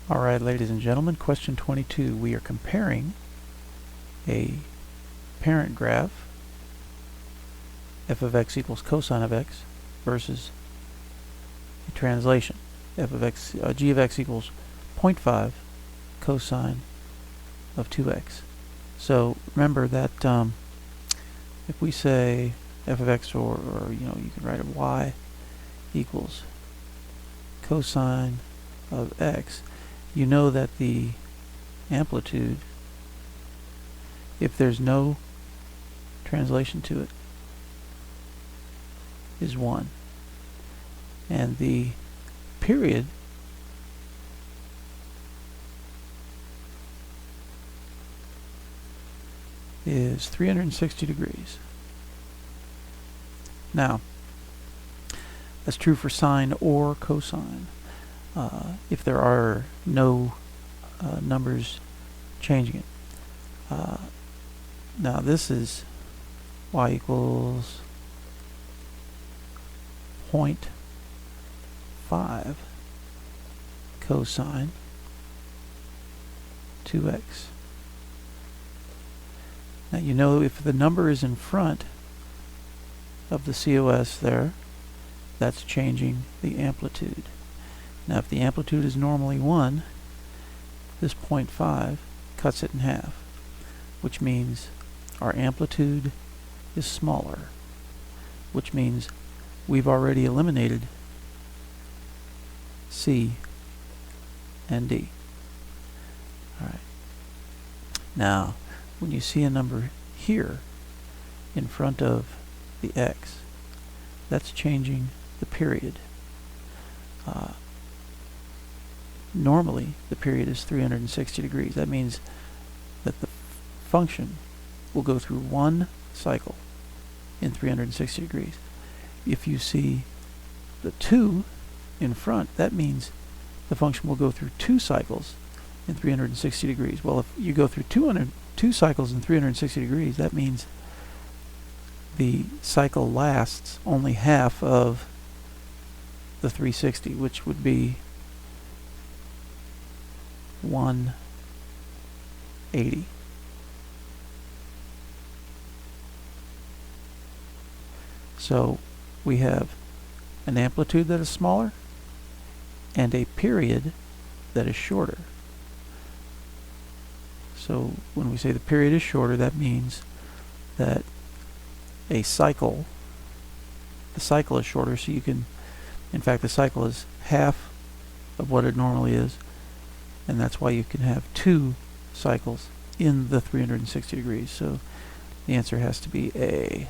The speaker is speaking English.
Alright, ladies and gentlemen, question 22. We are comparing a parent graph, f of x equals cosine of x, versus a translation, g of x equals 0.5 cosine of 2x. So remember that if we say f of x, or you can write it y equals cosine of x, you know that the amplitude, if there's no translation to it, is 1. And the period is 360 degrees. Now, that's true for sine or cosine. If there are no numbers changing it. Now this is y equals 0.5 cosine 2x. Now you know if the number is in front of the COS there, that's changing the amplitude. Now if the amplitude is normally 1, this 0.5 cuts it in half, which means our amplitude is smaller, which means we've already eliminated C and D. Alright. Now, when you see a number here in front of the x, that's changing the period. Normally, the period is 360 degrees. That means that the function will go through one cycle in 360 degrees. If you see the 2 in front, that means the function will go through 2 cycles in 360 degrees. Well, if you go through 2 cycles in 360 degrees, that means the cycle lasts only half of the 360, which would be 180. So we have an amplitude that is smaller and a period that is shorter. So when we say the period is shorter, that means that the cycle is shorter, so you can, in fact, the cycle is half of what it normally is, and that's why you can have 2 cycles in the 360 degrees. So the answer has to be A.